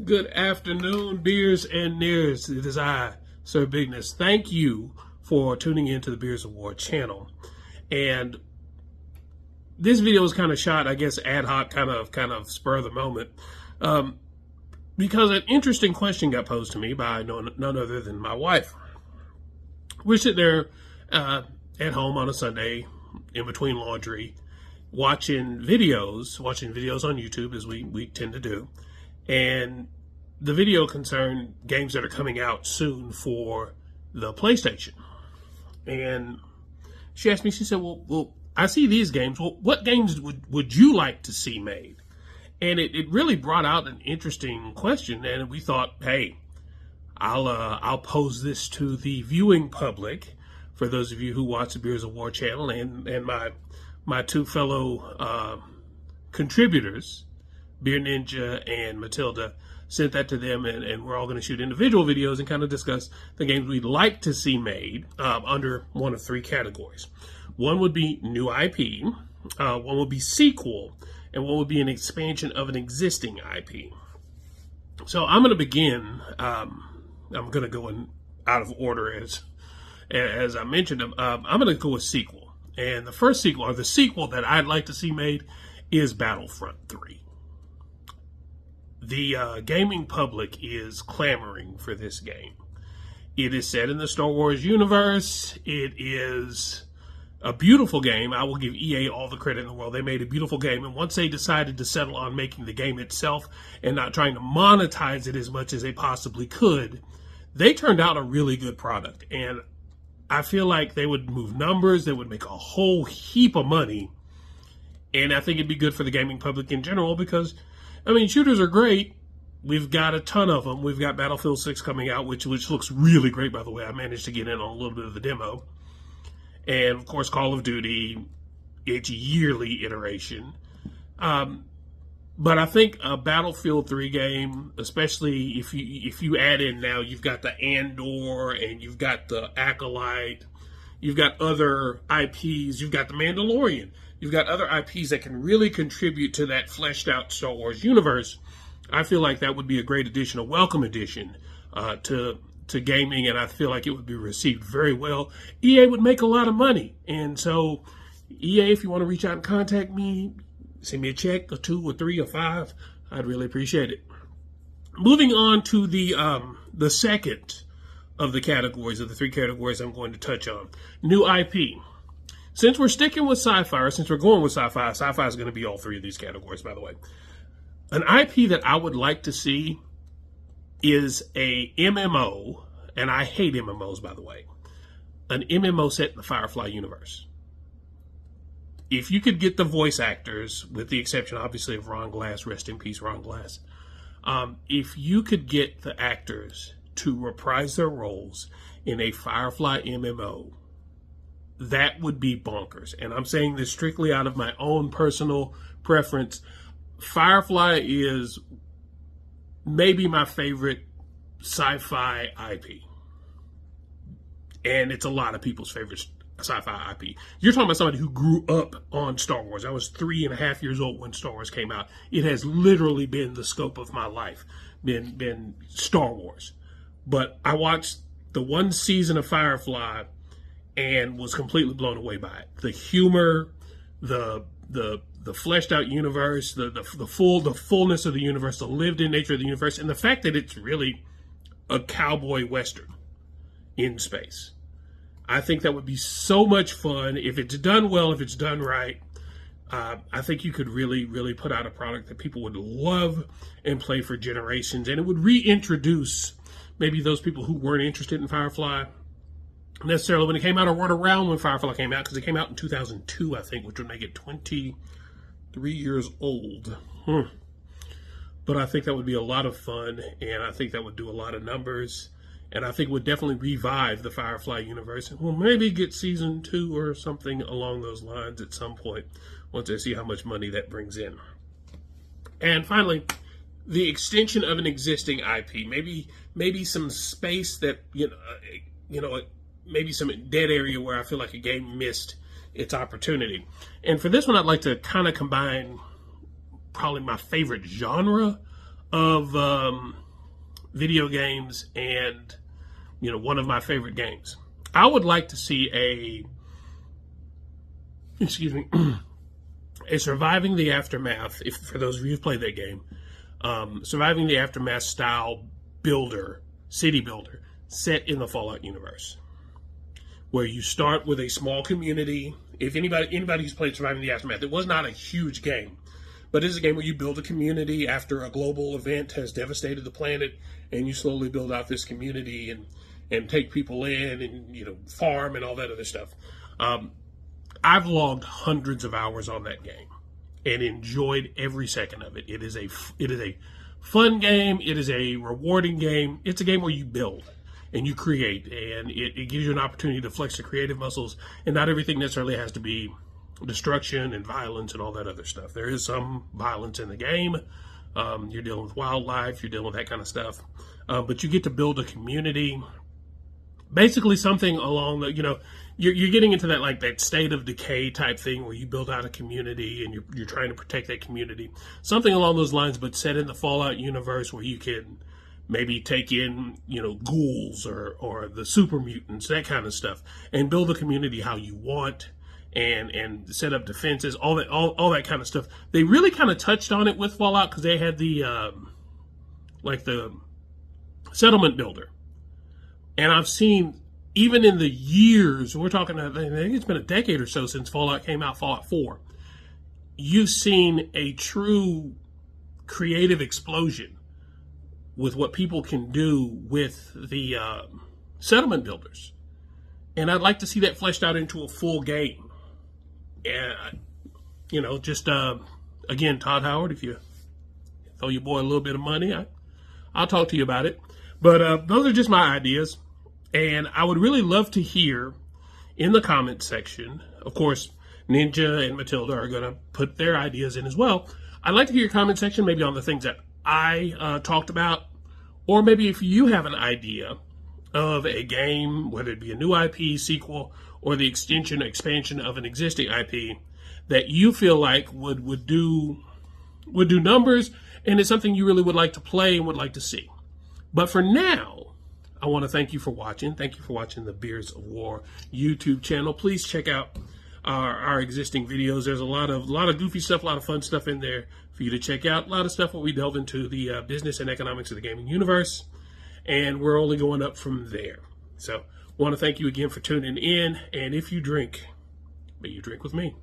Good afternoon, beers and nears. It is I, Sir Bigness. Thank you for tuning in to the Beers of War channel. And this video was kind of shot, I guess, ad hoc, kind of spur of the moment, because an interesting question got posed to me by none other than my wife. We're sitting there at home on a Sunday, in between laundry, watching videos on YouTube, as we tend to do. And the video concerned games that are coming out soon for the PlayStation. And she asked me, she said, well, I see these games. Well, what games would you like to see made? And it really brought out an interesting question. And we thought, hey, I'll pose this to the viewing public, for those of you who watch the Beers of War channel, and my two fellow contributors, Beer Ninja and Matilda, sent that to them, and we're all going to shoot individual videos and kind of discuss the games we'd like to see made under one of three categories. One would be new IP, one would be sequel, and one would be an expansion of an existing IP. So I'm going to begin. I'm going to go in out of order as I mentioned. I'm going to go with sequel, and the first sequel, or the sequel that I'd like to see made, is Battlefront 3. The gaming public is clamoring for this game. It is set in the Star Wars universe. It is a beautiful game. I will give EA all the credit in the world. They made a beautiful game, and once they decided to settle on making the game itself and not trying to monetize it as much as they possibly could, they turned out a really good product. And I feel like they would move numbers. They would make a whole heap of money. And I think it'd be good for the gaming public in general because, I mean, shooters are great. We've got a ton of them. We've got Battlefield 6 coming out, which looks really great, by the way. I managed to get in on a little bit of the demo. And, of course, Call of Duty, its yearly iteration. But I think a Battlefield 3 game, especially if you add in now, you've got the Andor and you've got the Acolyte, you've got other IPs, you've got the Mandalorian. You've got other IPs that can really contribute to that fleshed out Star Wars universe. I feel like that would be a great addition, a welcome addition to gaming, and I feel like it would be received very well. EA would make a lot of money, and so EA, if you want to reach out and contact me, send me a check, or 2 or 3 or 5, I'd really appreciate it. Moving on to the second of the categories, of the three categories I'm going to touch on, new IP. Since we're sticking with sci-fi, or since we're going with sci-fi, sci-fi is going to be all three of these categories, by the way. An IP that I would like to see is a MMO, and I hate MMOs, by the way. An MMO set in the Firefly universe. If you could get the voice actors, with the exception, obviously, of Ron Glass, rest in peace, Ron Glass. If you could get the actors to reprise their roles in a Firefly MMO, that would be bonkers. And I'm saying this strictly out of my own personal preference. Firefly is maybe my favorite sci-fi IP. And it's a lot of people's favorite sci-fi IP. You're talking about somebody who grew up on Star Wars. I was 3.5 years old when Star Wars came out. It has literally been the scope of my life, been Star Wars. But I watched the one season of Firefly and was completely blown away by it. The humor, the fleshed out universe, the fullness of the universe, the lived in nature of the universe, and the fact that it's really a cowboy western in space. I think that would be so much fun if it's done well, if it's done right. I think you could really, really put out a product that people would love and play for generations, and it would reintroduce maybe those people who weren't interested in Firefly necessarily when it came out, or weren't around when Firefly came out, because it came out in 2002, I think, which would make it 23 years old. But I think that would be a lot of fun, and I think that would do a lot of numbers, and I think would definitely revive the Firefly universe, and we'll maybe get season 2 or something along those lines at some point, once I see how much money that brings in. And finally, the extension of an existing IP, maybe some space that, maybe some dead area where I feel like a game missed its opportunity. And for this one, I'd like to kind of combine probably my favorite genre of video games and, you know, one of my favorite games. I would like to see a Surviving the Aftermath, if for those of you who've played that game, Surviving the Aftermath style city builder, set in the Fallout universe, where you start with a small community. If anybody who's played Surviving the Aftermath, it was not a huge game, but it's a game where you build a community after a global event has devastated the planet, and you slowly build out this community and take people in and, you know, farm and all that other stuff. I've logged hundreds of hours on that game and enjoyed every second of it. It is a fun game. It is a rewarding game. It's a game where you build and you create, and it gives you an opportunity to flex your creative muscles, and not everything necessarily has to be destruction and violence and all that other stuff. There is some violence in the game. You're dealing with wildlife, you're dealing with that kind of stuff. But you get to build a community, basically something along the, you know, you're getting into that, like, that state of decay type thing where you build out a community and you're trying to protect that community. Something along those lines, but set in the Fallout universe where you can maybe take in, you know, ghouls or the super mutants, that kind of stuff, and build a community how you want, and set up defenses, all that kind of stuff. They really kind of touched on it with Fallout because they had the the settlement builder, and I've seen, even in the years, we're talking, I think it's been a decade or so since Fallout came out, Fallout 4, you've seen a true creative explosion with what people can do with the settlement builders. And I'd like to see that fleshed out into a full game. And, you know, just, again, Todd Howard, if you throw your boy a little bit of money, I'll talk to you about it. But those are just my ideas. And I would really love to hear in the comments section. Of course, Ninja and Matilda are going to put their ideas in as well. I'd like to hear your comment section, maybe on the things that I talked about, or maybe if you have an idea of a game, whether it be a new IP, sequel, or the extension or expansion of an existing IP that you feel like would do numbers, and it's something you really would like to play and would like to see. But for now, I want to thank you for watching. Thank you for watching the Beers of War YouTube channel. Please check out our existing videos. There's a lot of goofy stuff, a lot of fun stuff in there for you to check out. A lot of stuff where we delve into the business and economics of the gaming universe, and we're only going up from there. So I want to thank you again for tuning in, and if you drink, may you drink with me.